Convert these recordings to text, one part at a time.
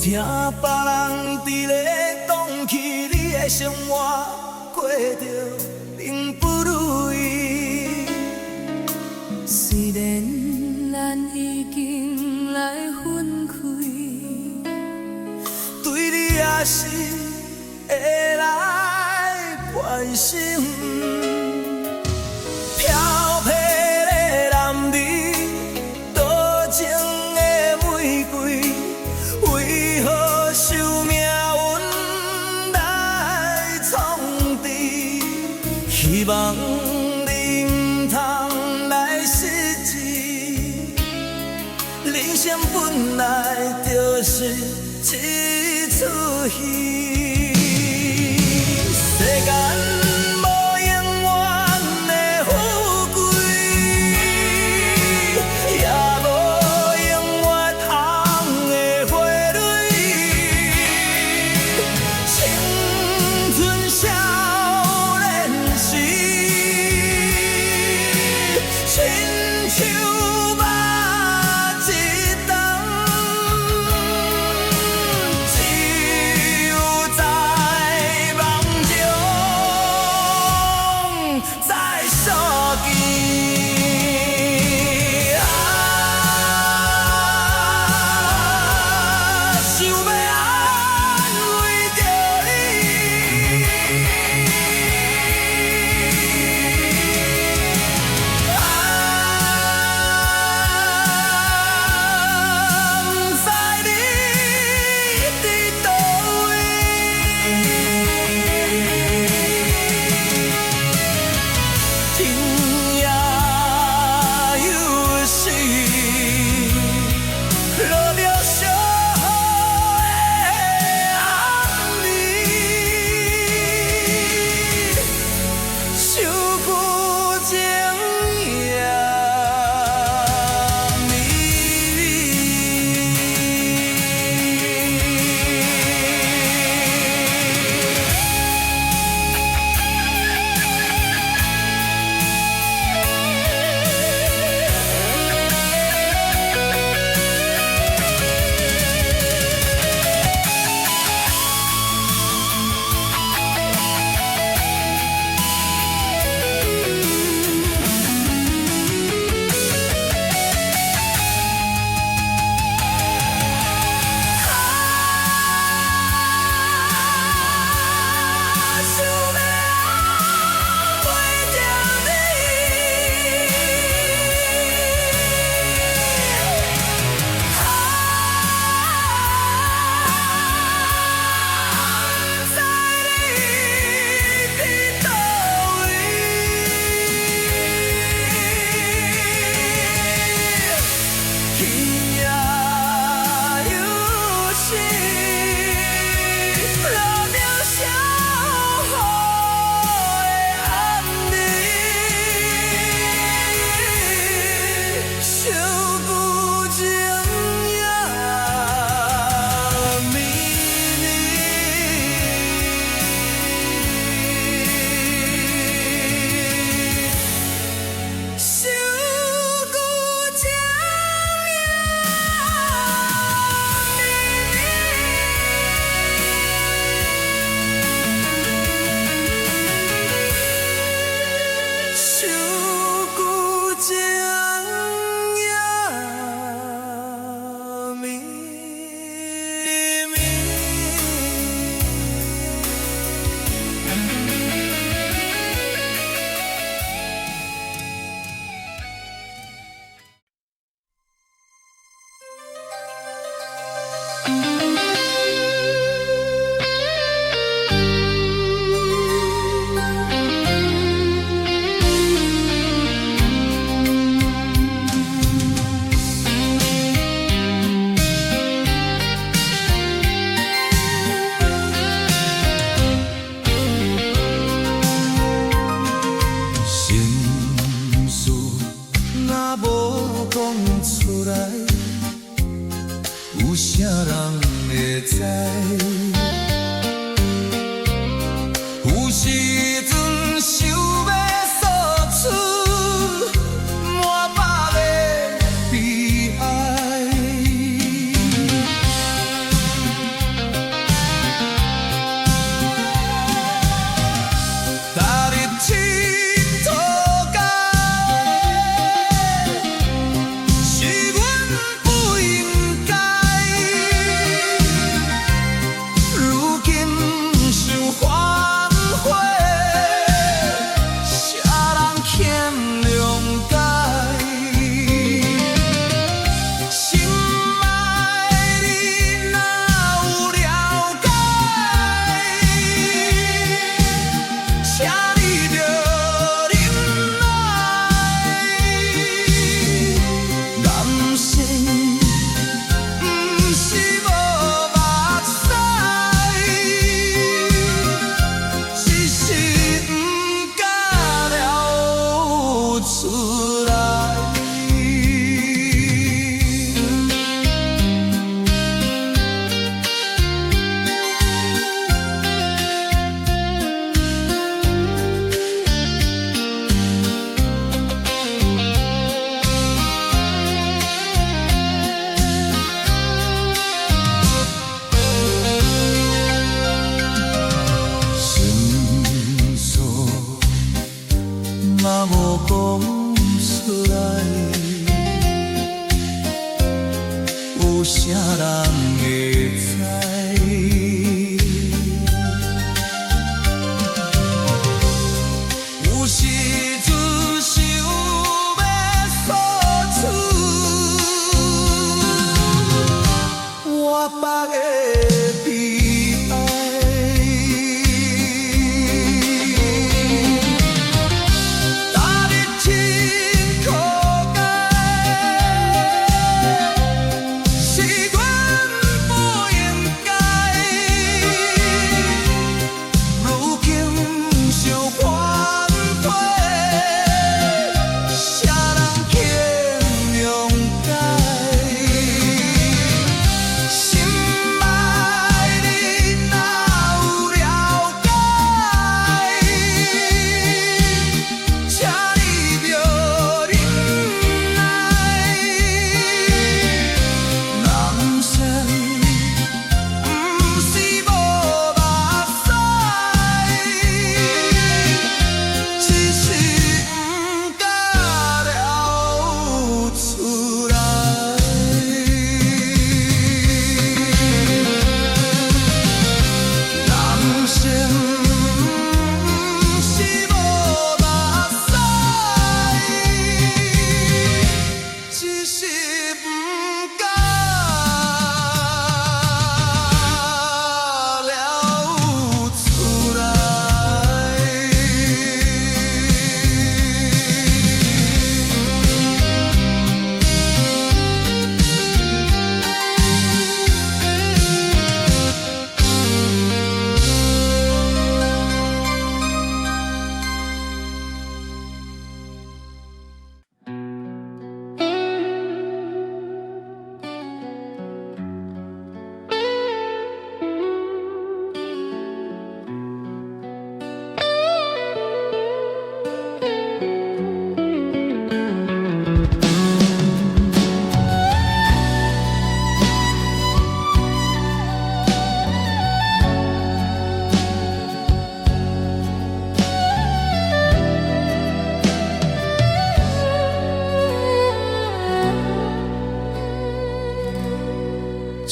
听别人伫咧讲起你的生活，过着并不如意。虽然咱已经来分开，对你也是会来关心。飘泊的男儿，多情的玫瑰，为何受命运来创治？希望你唔通来失志，人生本来就是一出戏，世间。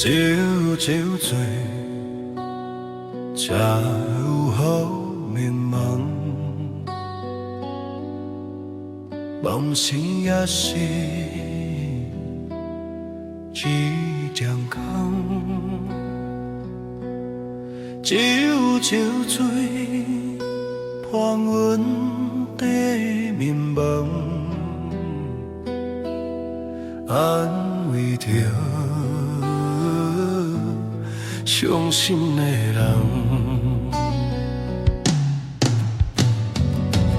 酒醉，才有好眠梦。梦醒也是一场空。酒醉，伴阮地眠梦，安慰着伤心的人。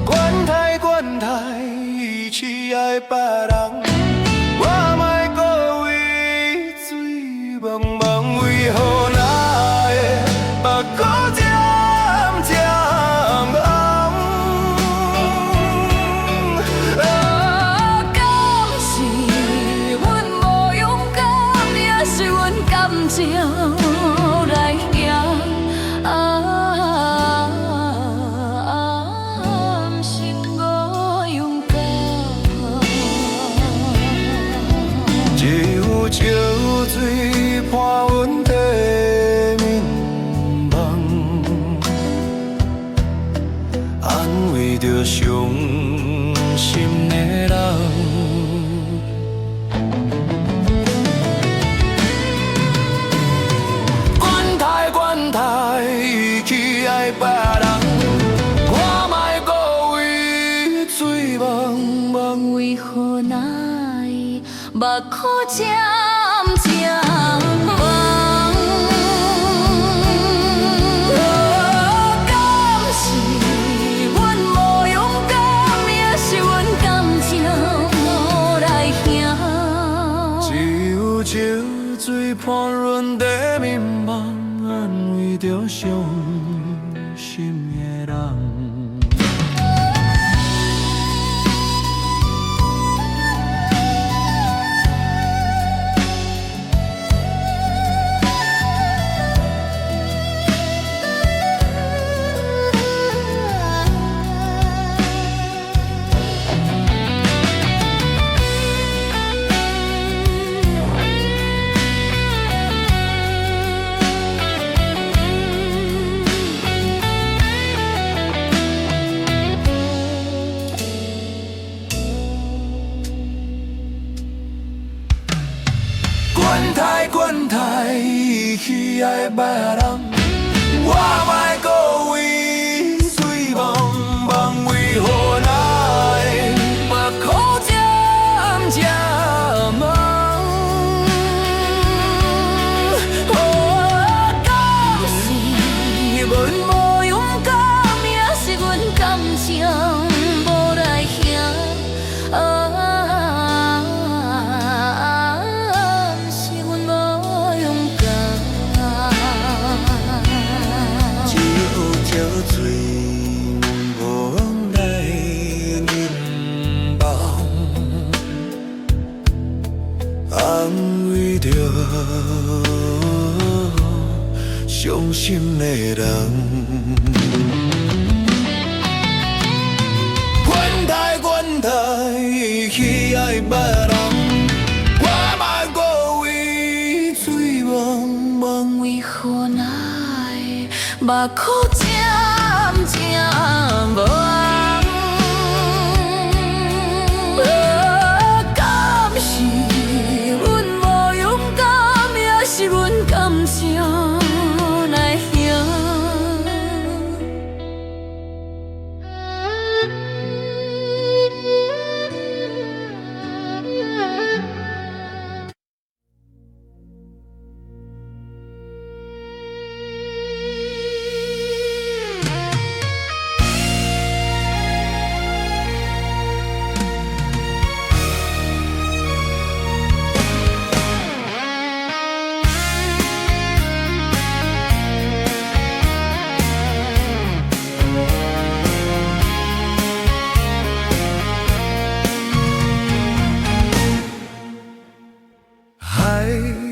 管他管他，伊去爱别人，我莫搁为醉茫茫，为何那会目眶渐渐红？敢是阮无勇敢，也是阮感情来赢？不是我勇敢。酒醉伴阮地眠梦，安慰着伤心的人。管他伊去爱别人，我莫搁为醉茫茫。为何那会目眶渐渐红？敢是阮无勇敢，也是阮感情来赢？只有酒醉伴阮地眠梦，安慰着伤心的人。管他伊去爱别人，我莫搁为醉茫茫。为何那会目眶渐渐红？敢是阮无勇敢，也是阮感情无来赢？安慰着伤心的人。管他伊去爱别人，我莫搁为醉茫茫。为何那会目眶渐渐红？敢是阮无勇敢，也是阮感情来赢？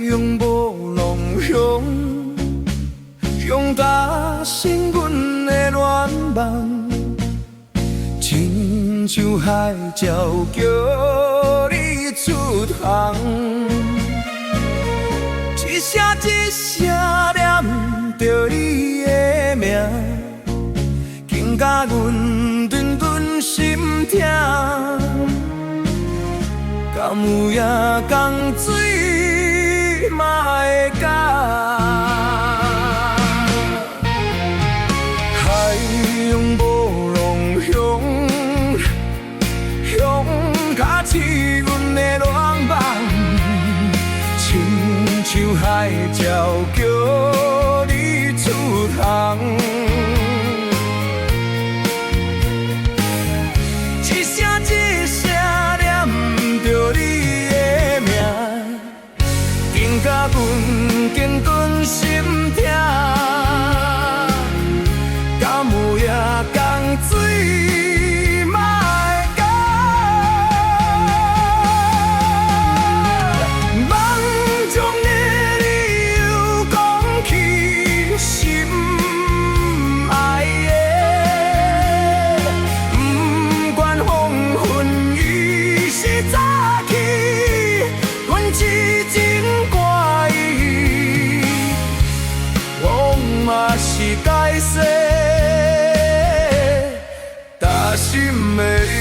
用无浪向，用打醒阮的恋梦，亲像海鸟叫你出航，一声一声念着你的名，惊甲阮阵阵心痛。敢有影江水嘛会干？海洋无浪向卡起阮的浪漫，亲像海鸟叫你出航。一声一声念着你的名，惊甲阮心痛。敢有影江水嘛会干？梦中的你又讲起心爱的，不管风风雨是早起，阮痴情挂意，我嘛是该死。心的你。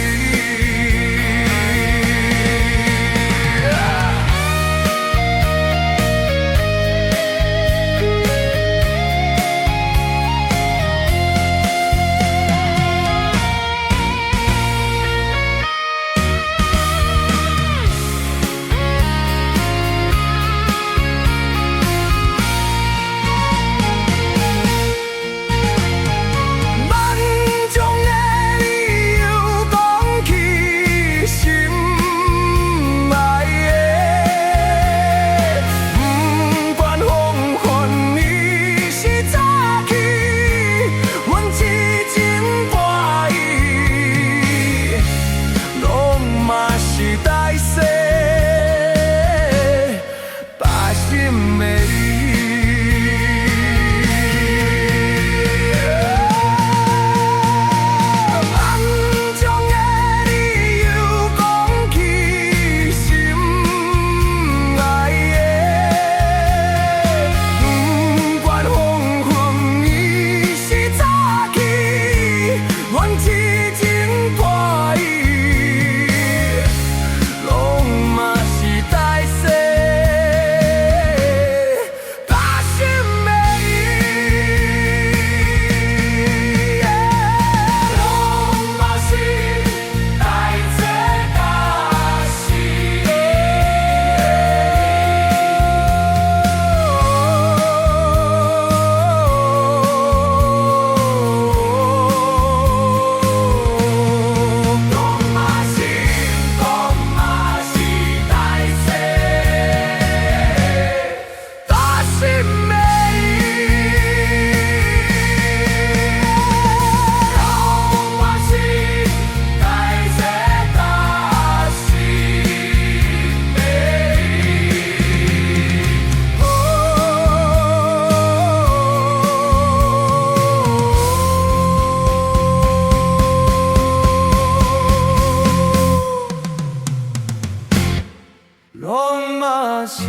拢嘛是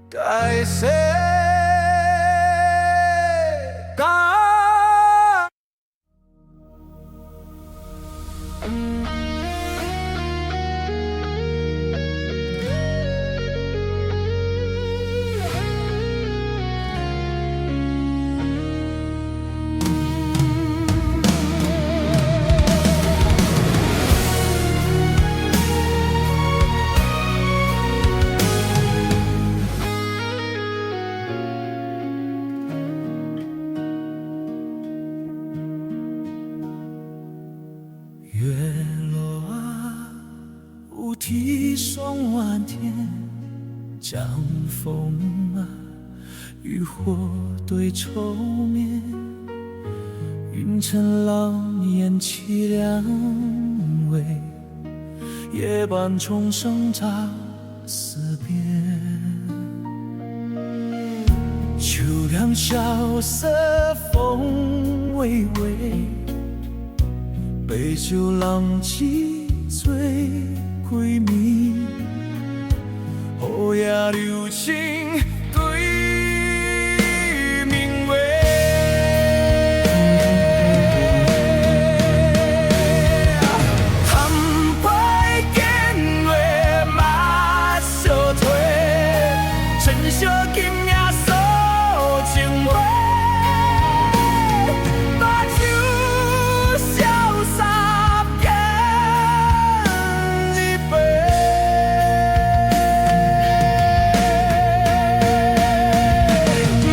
该死该。月落啊，乌啼霜满天，江风啊，渔火对愁眠，云层浪烟凄凉味，夜半虫声乍思变。秋凉萧瑟风微微，杯酒浪迹醉归迷，我也留情对明月。含花见月嘛相推，春宵今夜诉情话。把酒潇洒干一杯。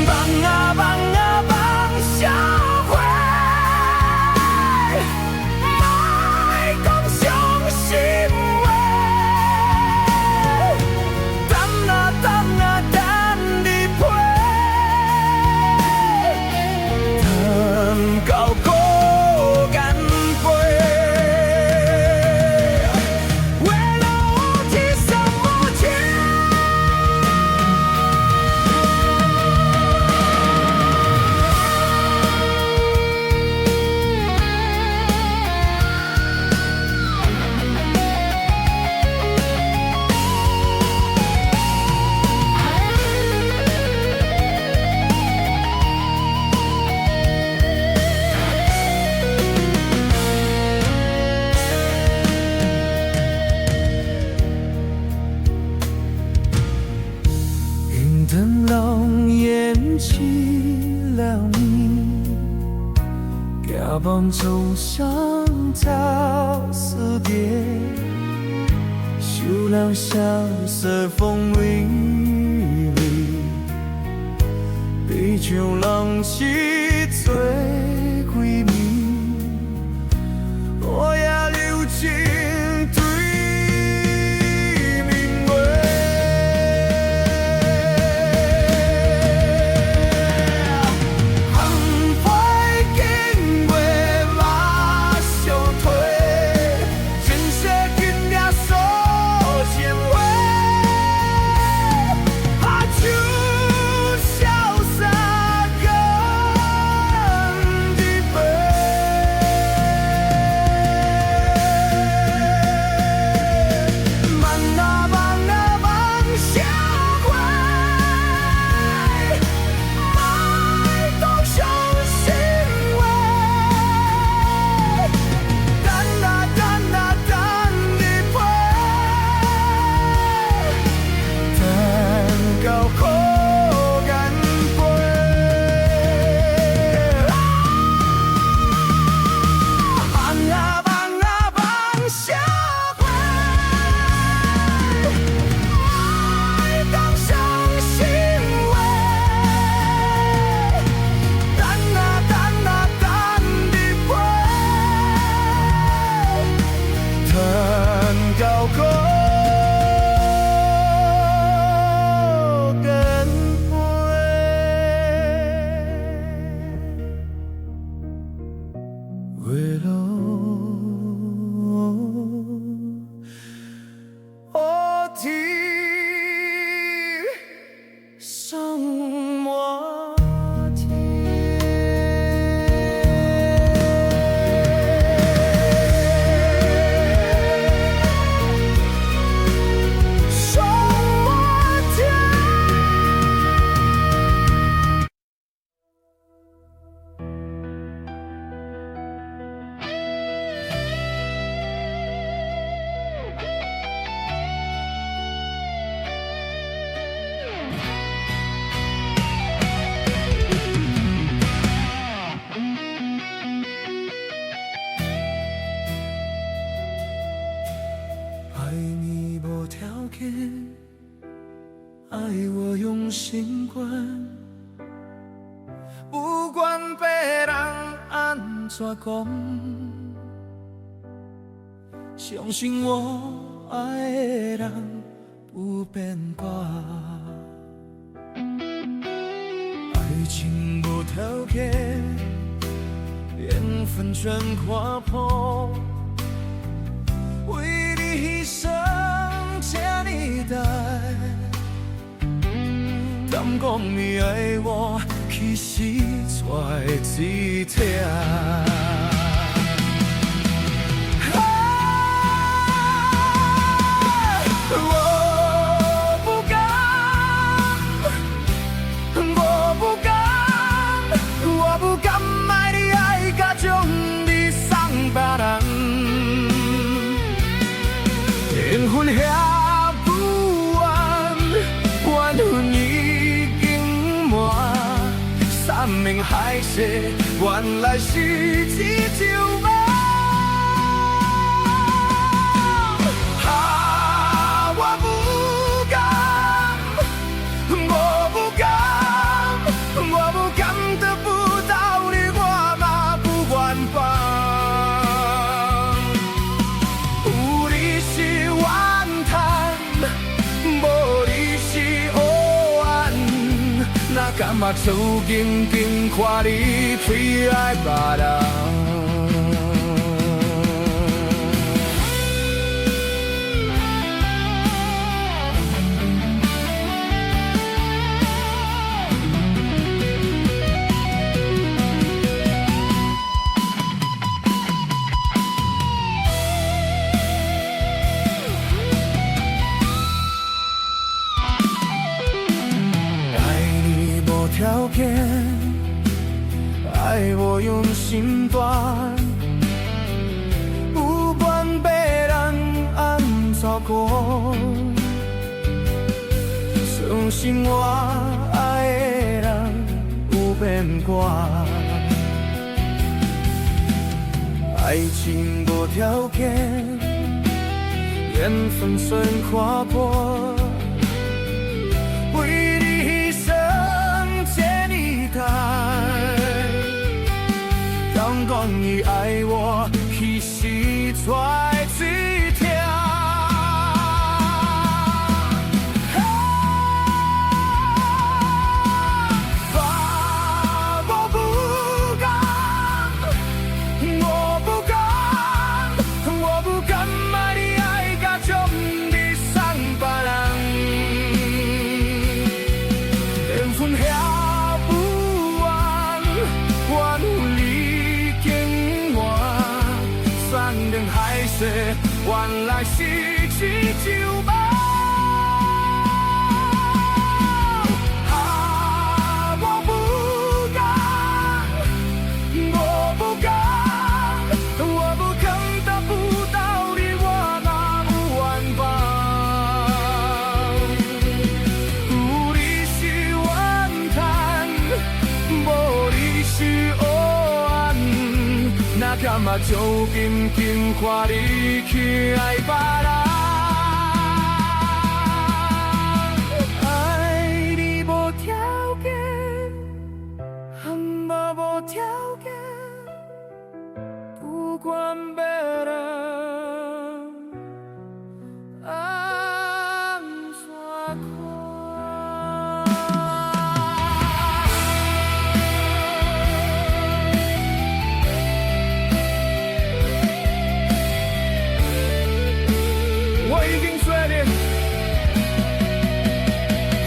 梦啊梦啊梦社会，莫讲伤心话。等啊等啊等你陪，等到孤雁飞。为了无情伤无情。云灯笼掩起了你，假扮走上桃丝蝶，绣了萧瑟风雨里，杯酒浪迹醉归迷，我也留情对明月。含花见月嘛相推，春宵今夜诉情话。把酒潇洒干一杯。梦啊梦啊梦社会，莫讲伤心话。等啊等啊等你陪，等到孤雁飞。梦啊梦啊梦社会，莫讲伤心话。等啊等啊等你陪，等到孤雁飞。为了我的生活天。生活天。爱你无条件，爱我用心关，不管别人安怎讲，相信我爱的人不变卦。爱情无条件，缘分全看破。为你牺牲这么大，敢讲你爱我，其实才只痛。我不敢山明海誓，原来是一场梦。我不敢，我不敢，我不敢得不到你，我嘛不愿放。有你是怨叹，无你是黑暗，哪敢嘛走紧紧看你偏爱别人。条件，爱我用心断，不管别人安怎讲，相信我爱的人有变卦。爱情无条件，缘分算看破。刚讲伊爱我，其实在嘴疼。我不敢，我不敢，我不敢把你爱甲将你送别人，缘分遐。原来是一场梦。我不敢，我不敢，我不敢得不到你，我嘛不愿放。有你是怨叹，无你是黑暗，哪敢嘛走紧紧看你去爱别人。爱你无条件，无条件，不管别人安怎看。我已经决定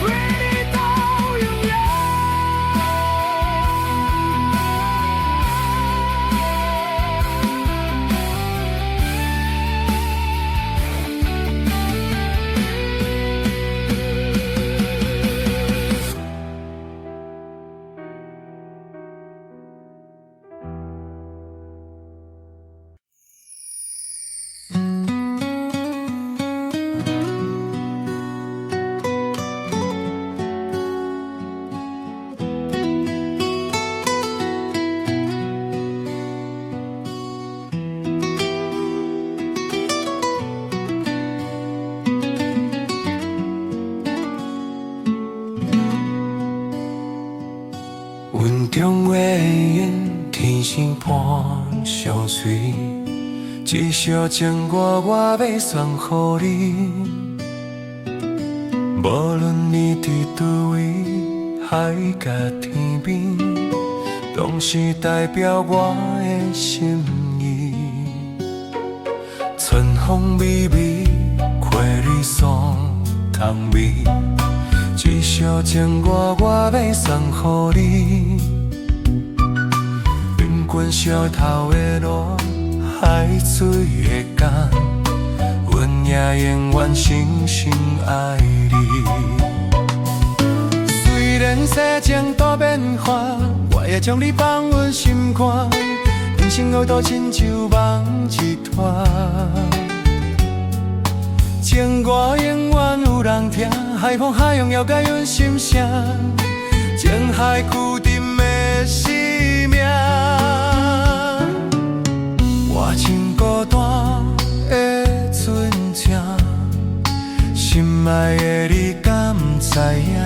为你到永远。云中月圆，天生伴相随。一小情歌，我要送予你。无论你伫佗位，海角天边，拢是代表我的心意。春风微微，花蕊送香味。一小情歌，我要送予你。云滚小头的路，海水的江，阮也永远深深爱你。虽然世情多变化，我也将你放阮心肝。人生路途亲像梦一团，情歌永远有人听，海风海洋也该阮心声，情海固定的爱的你敢知影？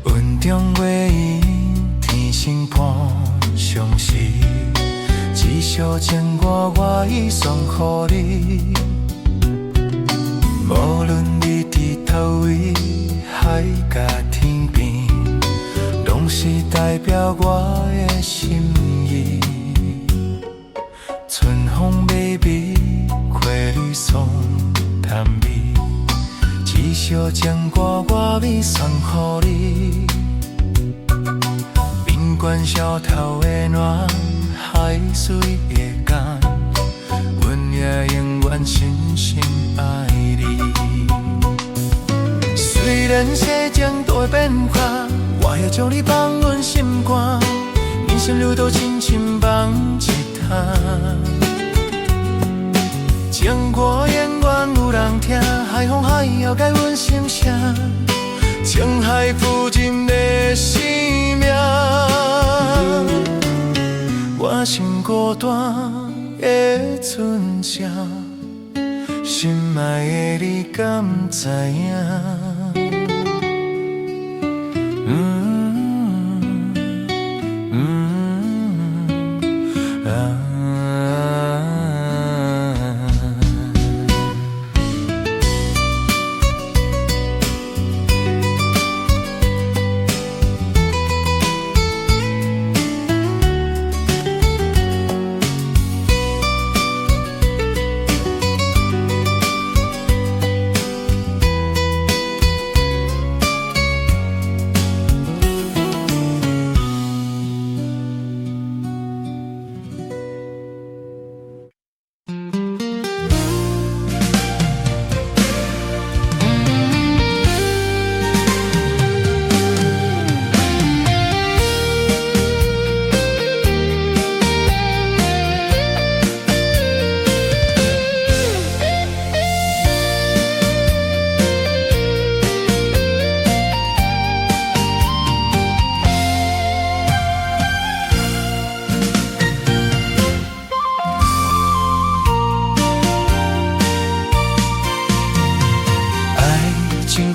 云中月圆，天星伴相思。一小情我已送予你。无论你伫佗位，海甲天边，拢是代表我的心意。春风微微，花蕊松淡味。一小情歌我要送予你，宾馆小偷的暖，海水的干，阮也永远深深爱你。虽然世情都会变化，我会将你放阮心肝，人生路途亲像梦一摊。情歌永远有人听，海风海摇改阮心声，情海浮沉的生命。我心孤单的船只，心爱的你敢知影？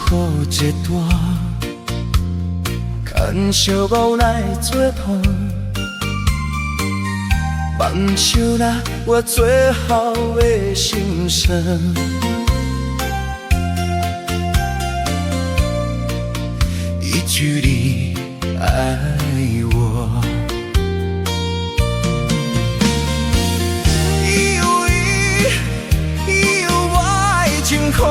好一段，牵手无奈作伴，放手啦，我最后的心声。一句你爱我，以我的情苦。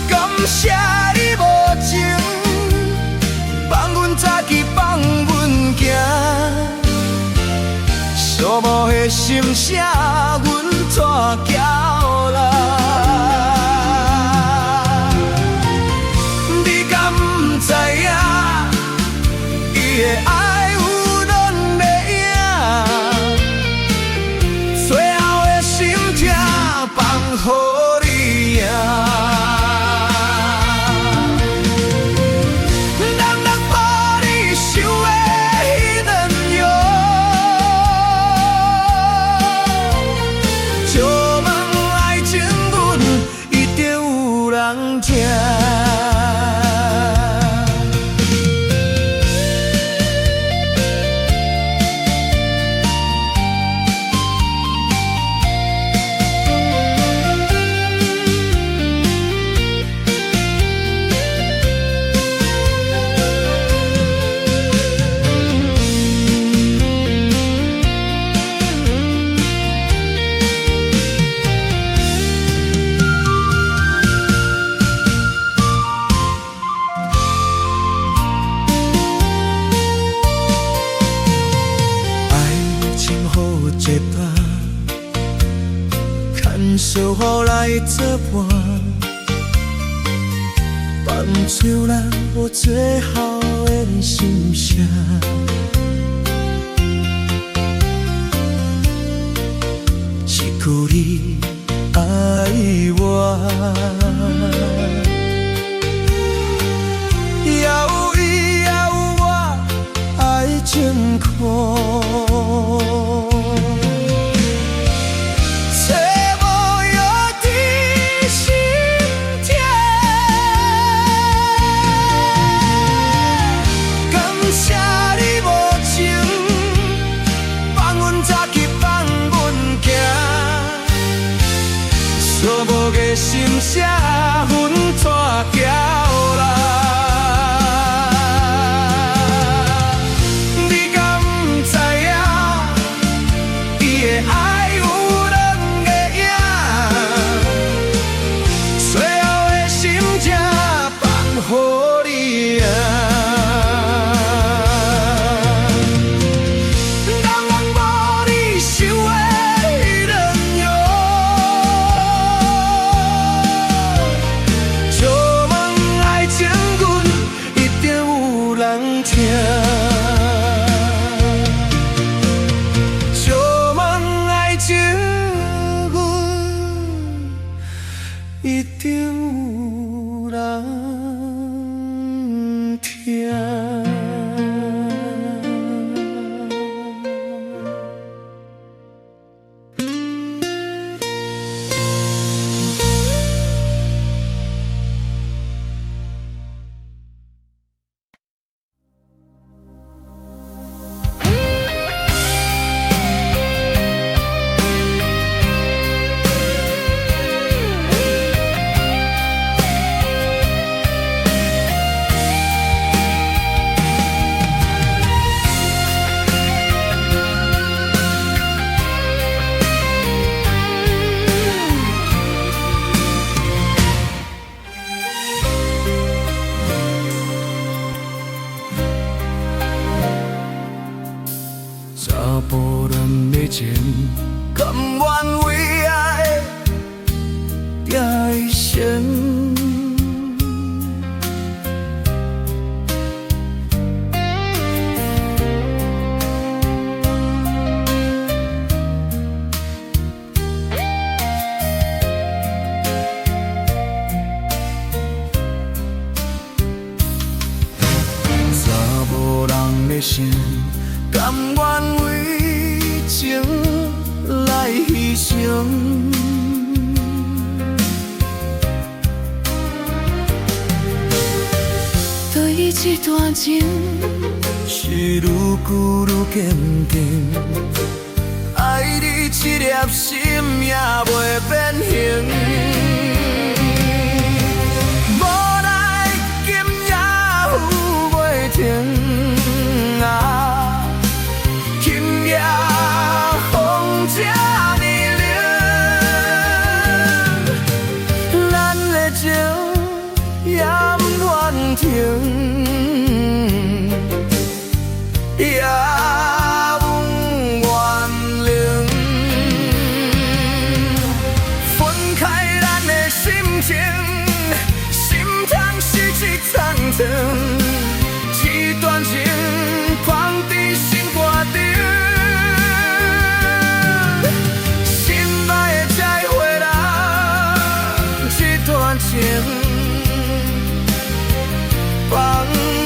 感谢你无情，放阮早去，放阮行，寂寞的心声，阮怎交代？你敢不知影，伊的爱有咱的影，最后的心痛放予你赢。就问雨来作伴，放手咱有最后的心声。失去你爱我，也有伊也有我爱情苦。心写分纸桥啦，你敢不知影？伊的爱有两个影，最后的心才放予你啊。一定有人听。查甫人的情，甘愿为爱拼一生。查某人的心，甘愿为情来牺牲。对伊这段情，是愈久愈坚定。爱你这粒心也袂变形。无奈今夜有袂停啊！今夜风这呢冷，咱的情也不愿停。也不愿冷，分开咱的心情，心痛是一场痛，这段情放伫心肝顶，心爱的再会啦，这段情放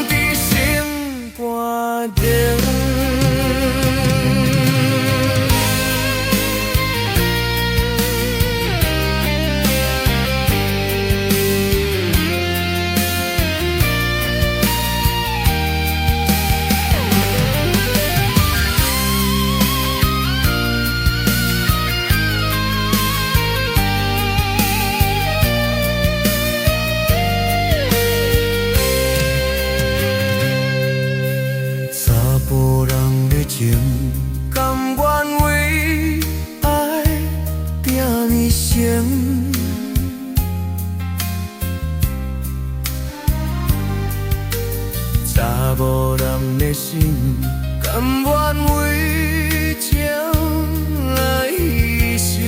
伫心肝顶。无人的情，甘愿为爱拼一生。查某人的心，甘愿为情来牺牲。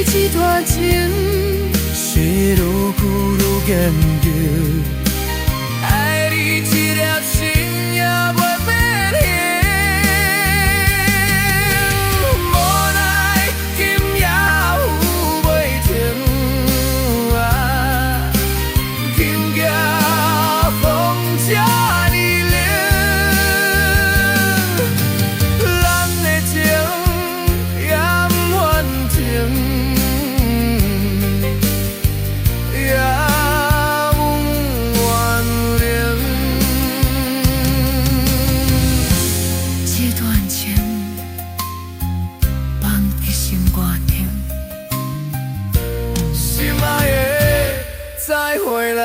这段情，是愈付愈坚强。爱你一粒心也袂变形。无奈今夜有袂停啊，金甲风这呢冷，咱的情也不完整。再回来。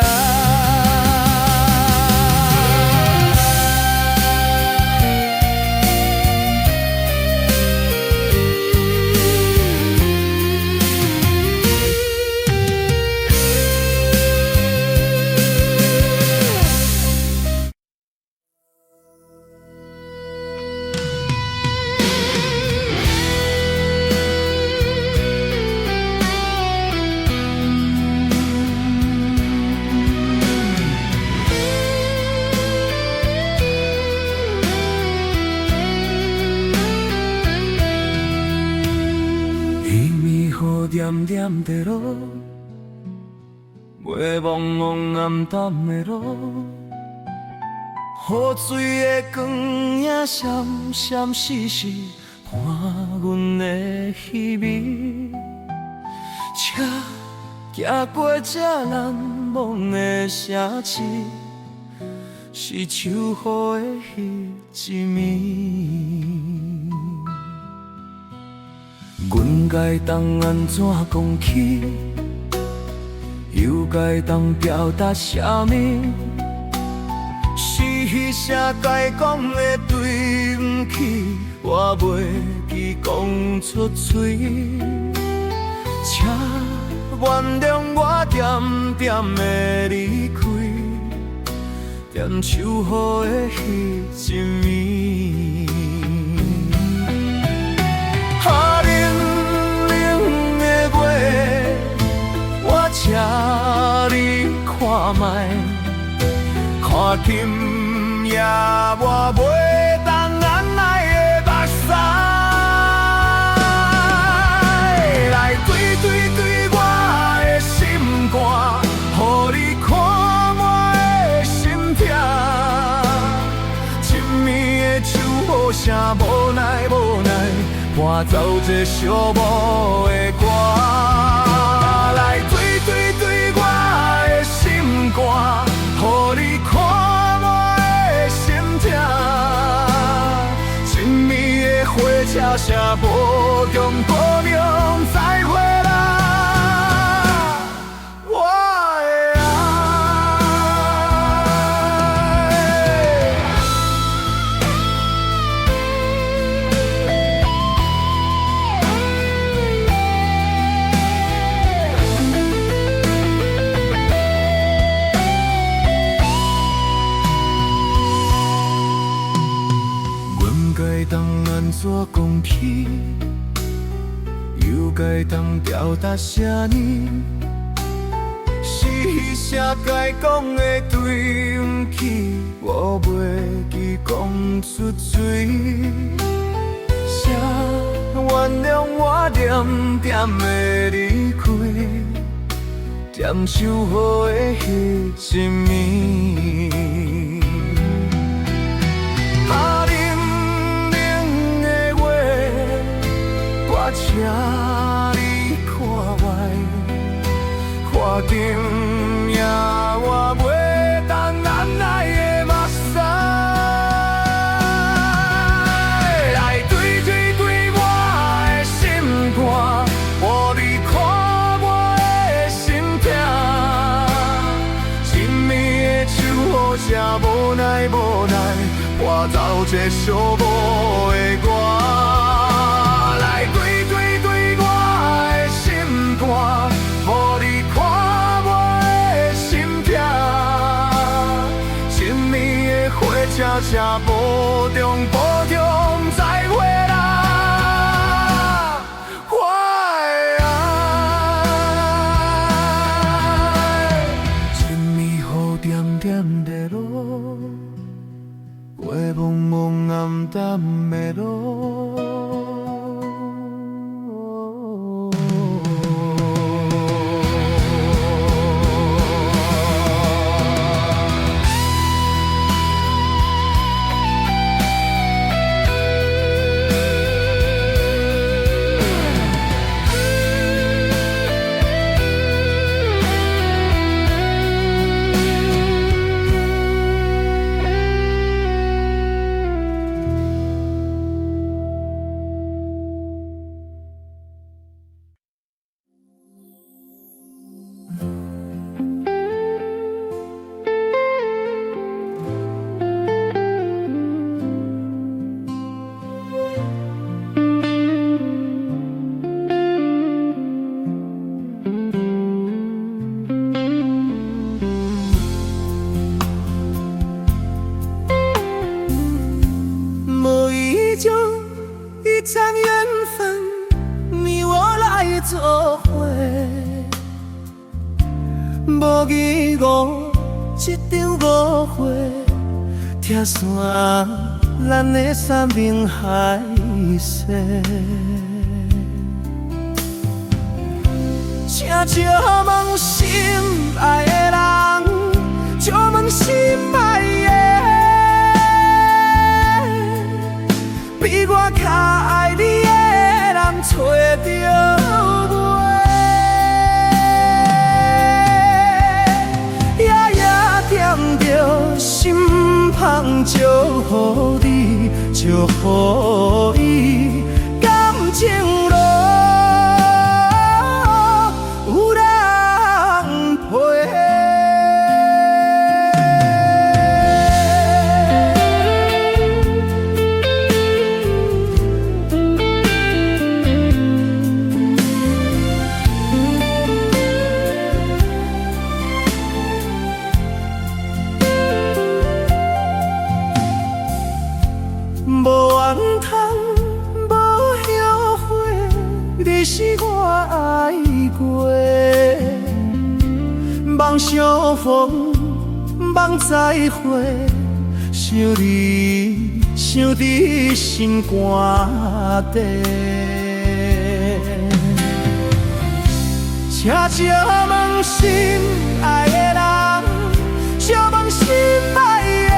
点点地落，袂茫茫暗淡的路，雨水的光影闪闪烁烁，伴阮的稀微。车行过这难忘的城市，是秋雨的迄一暝。阮该当安怎讲起？又该当表达啥物？是迄声该讲的对不起，我袂记讲出嘴。请原谅我点点的离开，点秋雨的迄一暝。请你看卖，看今夜我袂当按耐的目屎，来对对对我的心肝，予你看我的心痛。深暝的秋雨声，无奈无奈，伴奏这寂寞的歌。来对对对我的心肝，予你看我的心痛。深暝的火车声，无中无明再会啦，我的当安怎讲起？又该当表达啥呢？是迄声该讲的对不起，我袂记讲出嘴。请原谅我点点的离开，点秋雨的迄一暝。我请你看卖，看今夜我袂当按耐的目屎，来对对对我的心肝，予你看我的心痛。深暝的秋雨声，无奈无奈，伴奏这寂寞的歌。予你看我的心痛，深暝的火车声，无中无中再会啦，我的爱。场缘分，你我来作伙。无义误一场误会，拆散咱的山盟海誓。请借问心爱的人，借问心爱的，比我较爱你的人找到袂？夜夜惦着心芳，祝福你，祝福伊，感情路。望相逢，望再会，想你想伫心肝底。请借问心爱的人，借问心爱的，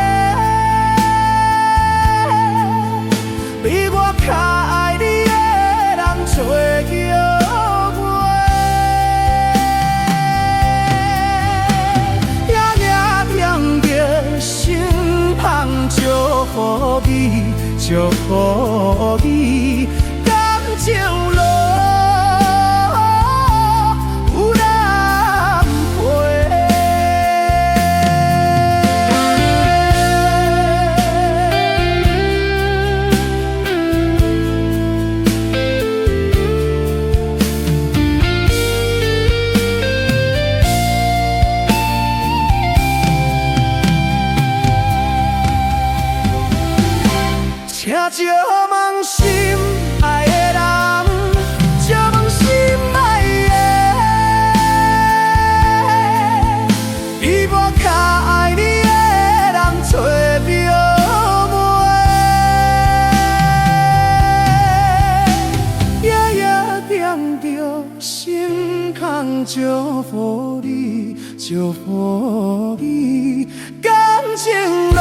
比我较爱你的人找到。祝福你，祝福你，感情路有人陪。请借问心爱的人，借问心爱的，比我较爱你的人找到袂？夜夜惦着心空，祝福你，祝福你，感情路。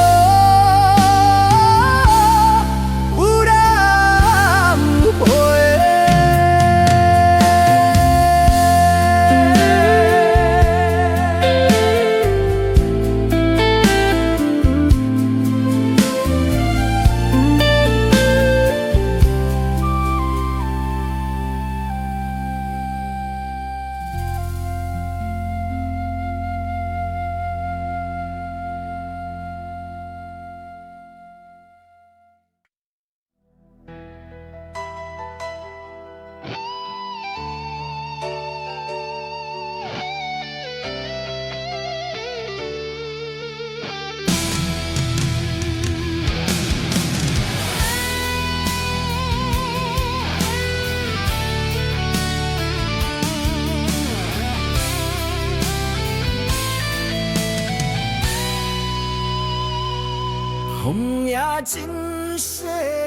风也真逝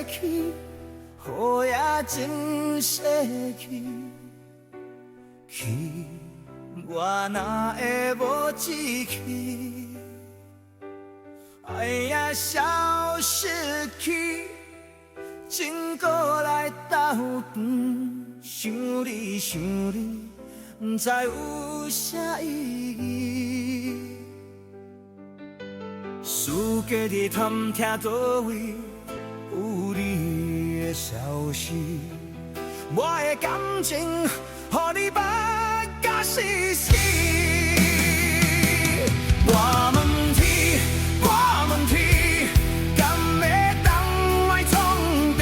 去，雨也真逝去，去我哪会无志气？爱也消失去，情搁来斗阵，想你想你，不知有啥意义。世界里探听倒位有你的消息，我的感情，予你捌甲死死。我问天，我问天，敢会当来创治？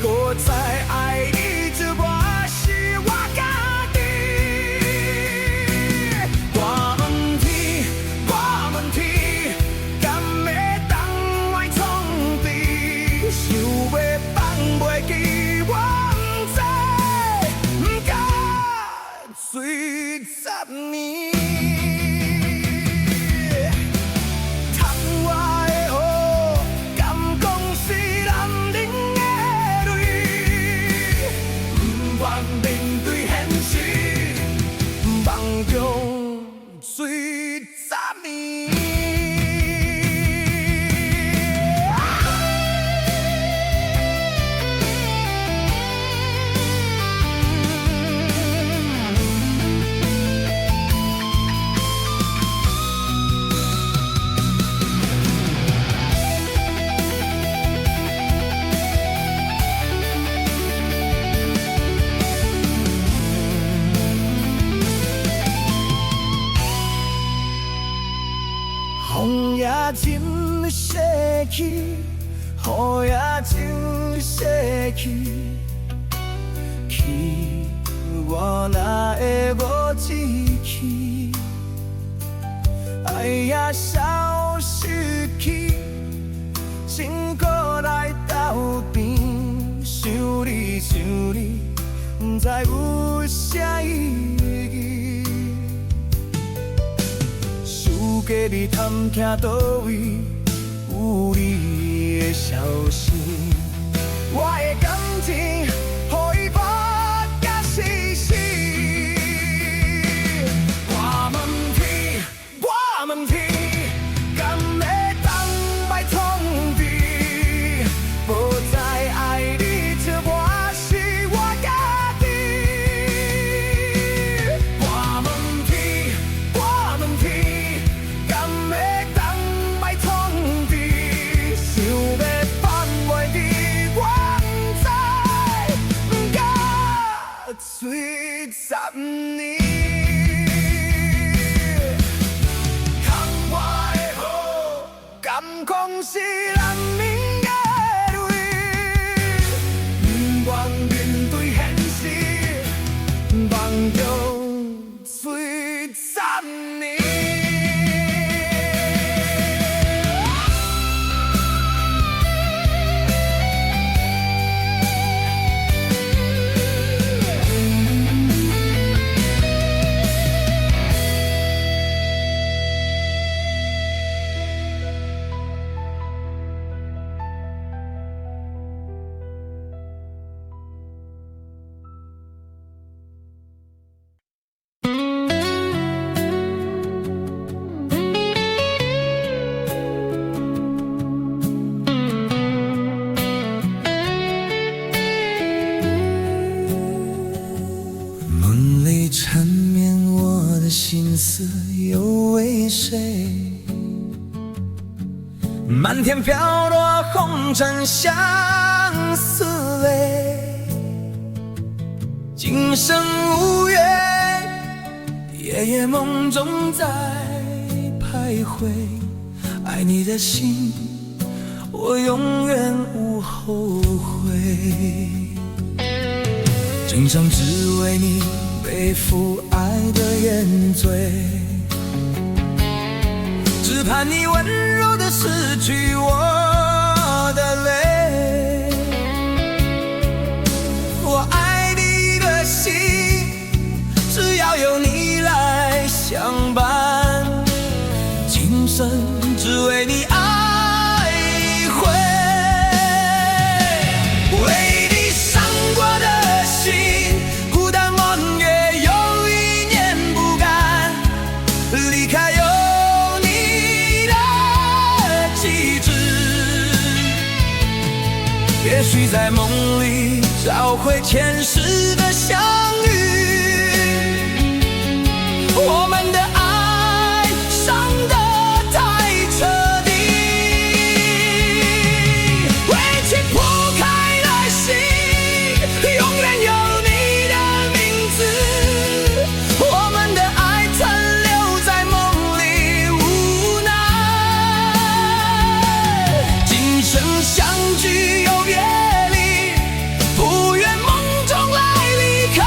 搁再爱你一我是我家己。我问天，我问天。敢会当来创治？想要放袂。记，我不知，不敢随10年。窗外的雨，敢讲是男人的泪，不愿面对现实，梦中随10年。风也真逝去，雨也真逝去，去我哪会无志气？爱也消失去，心搁来斗边，想你想你，不知有啥意义。假你探听倒位有你的消息，我的感情予伊无甲死死。我问天，我问天，敢会当摆创治？无再爱你，这我是我家己。我问天，我问天。随10年，窗外的雨，敢讲是男人的泪，不愿面对现实，梦中随10年。缠绵我的心思又为谁？漫天飘落红尘相思泪，今生无缘，夜夜梦中在徘徊。爱你的心，我永远无后悔。今生只为你背负爱的原罪，只盼你温柔地拭去我的泪。我爱你的心，只要有你来相伴，今生只为你爱一回。为你伤过的心，孤单梦月又一年不甘，离开有你的机制，也许在梦里找回前世的相遇，我们的爱伤得太彻底，为情破开了心，永远有你的名字，我们的爱残留在梦里无奈，今生相聚又别离，不愿梦中来离开。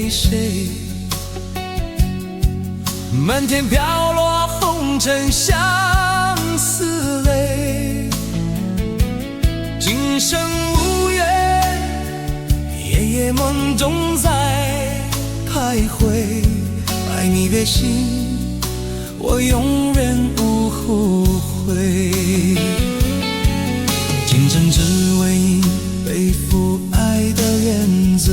给谁？漫天飘落红尘相思泪，今生无缘，夜夜梦中在徘徊。爱你的心，我永远无后悔。今生只为你背负爱的原罪，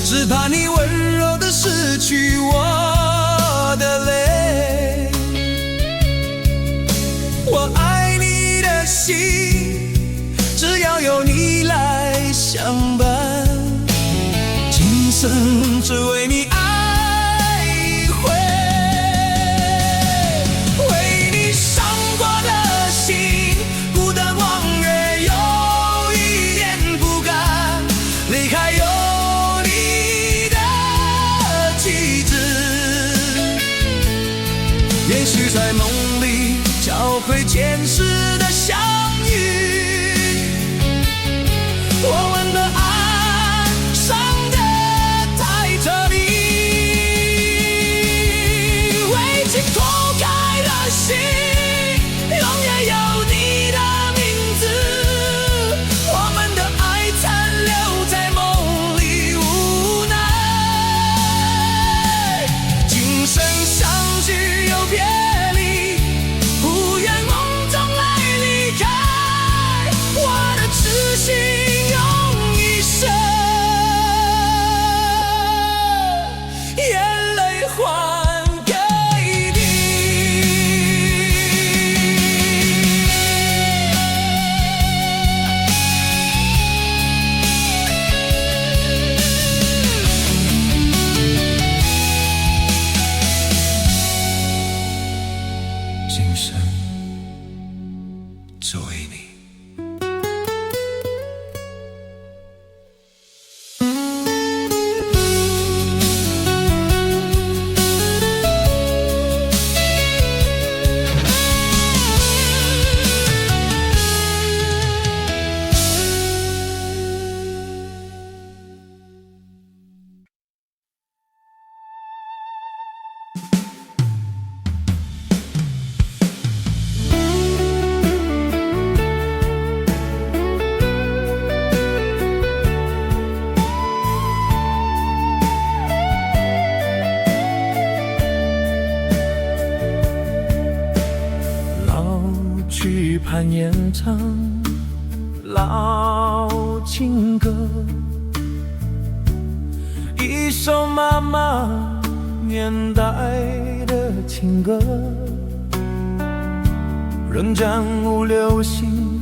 只怕你温柔的失去我的泪。我爱你的心，只要有你来相伴，今生只为你爱一回。为你伤过的心，孤单望月，有一点不甘，离开有你的旗帜。也许在梦里交汇前世的相遇，我们的爱伤得太彻底。为情脱开了心，永远有你的名字，我们的爱残留在梦里无奈。今生相聚又别离，不愿梦中来离开，我的痴心用一生眼泪还给你。今生只为你。老去盼延长老情歌，一首妈妈年代的情歌，仍将无流行，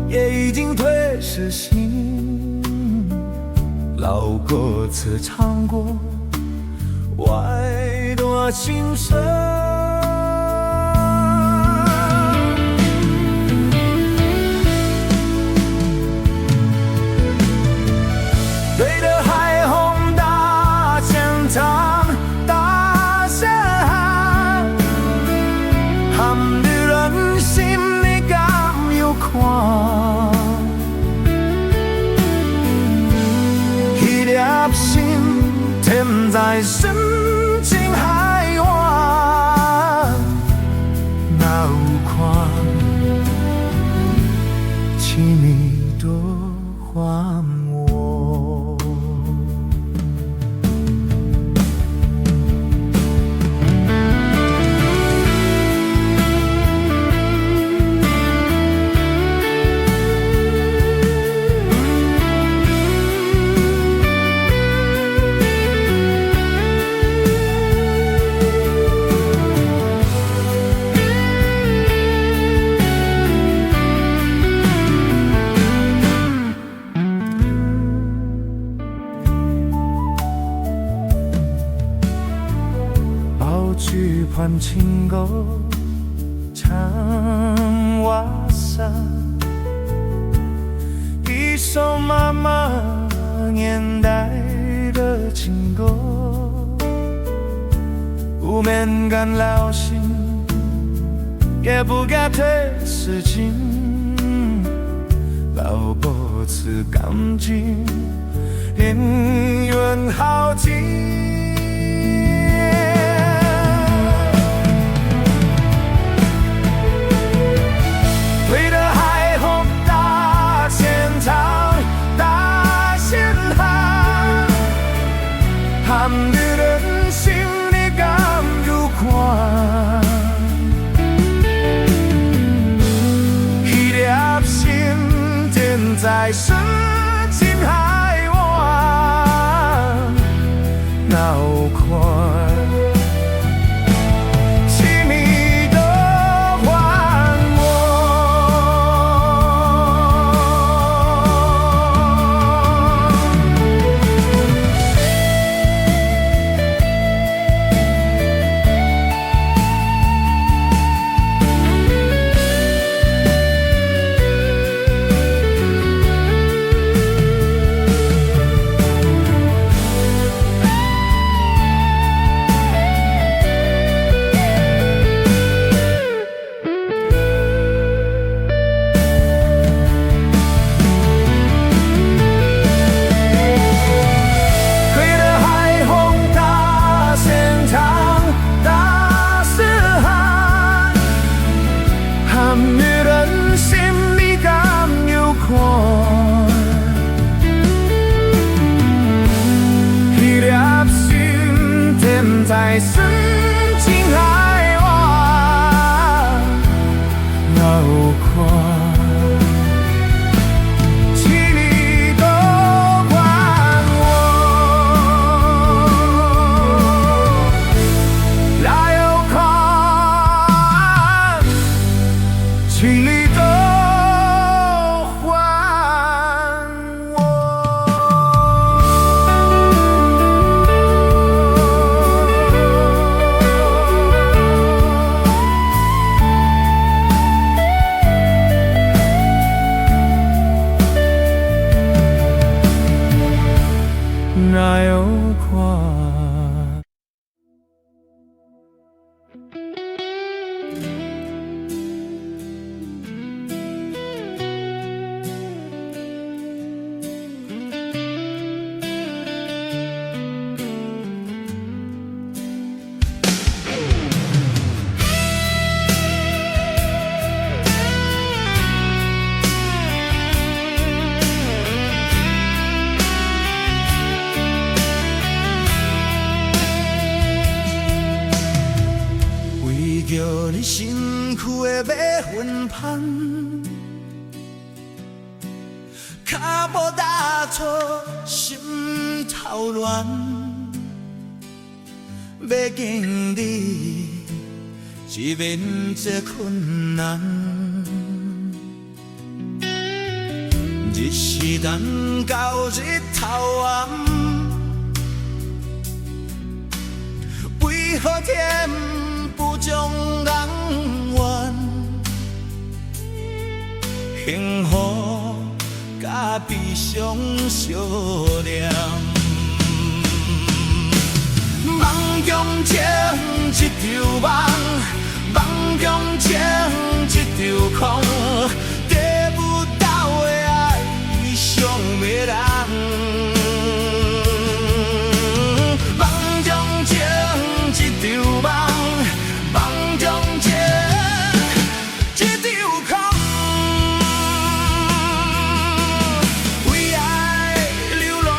也已经褪失心。老歌词唱过，外多情深。对着海虹大声唱，大声喊，喊得人心里甘有看。一粒心甜在深情海湾，哪有看，请你多还我。去盼情歌唱瓦萨，一首妈妈年代的情歌，不免感老心，也不该褪失情。老歌词感情，命运好情。推着海风大线长，大线行，含着人心的甘如看。迄粒心甜在深情海湾，哪有看？在深情海湾，哪有看？请你多还我，哪有看？请你多还我。哪有看？叫你身躯的马魂芳，脚步踏出心头乱，要经历一面这困难，日时等到日头暗，为何天不将人怨？幸福甲悲伤相连，梦中情一场梦，梦中情一场空，得不到的爱伤迷人。梦中情一场梦。梦中情一场空，为爱流浪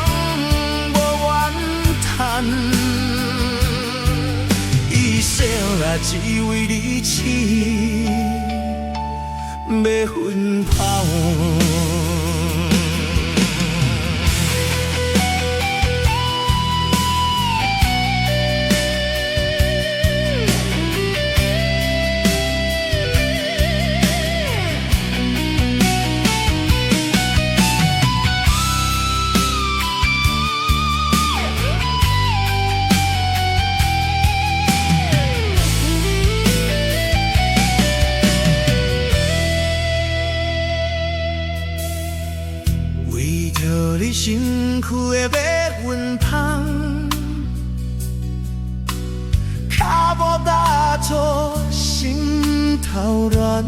无怨叹，一生啊只为你痴，要魂抛。你身躯的马魂芳，脚步踏出心头乱，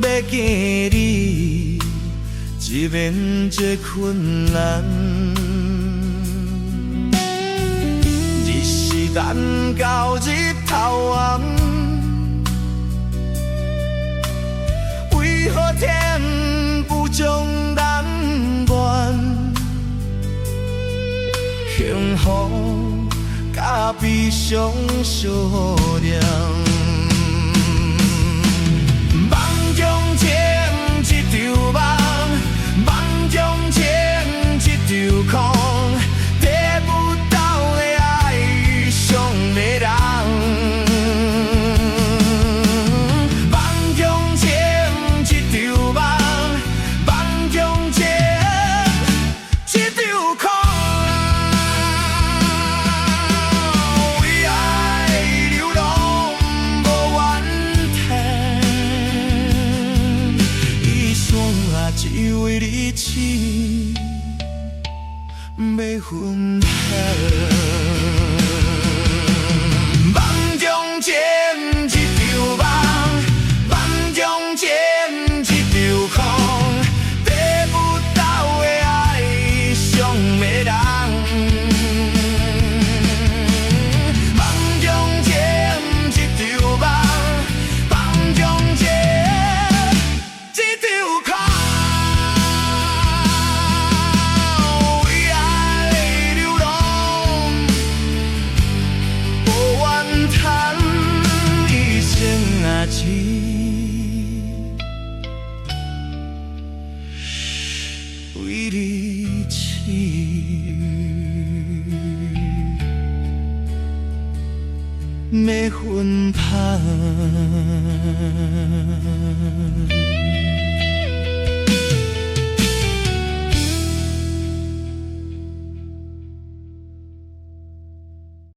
要经历日免这困难。日时间到日头暗，为何天不将人怨？幸福甲悲伤相连。梦中情一场梦，梦中情一场空，得不到的爱上迷人。梦中情一场梦，梦中情一场空。为爱流浪无怨叹，一生啊只为你痴，要分担。梦中情一场梦，梦中情一场空，得不到的爱上迷人。梦中情一场梦，梦中情一场空。为爱流浪无怨叹，一生啊只为你痴，要分担。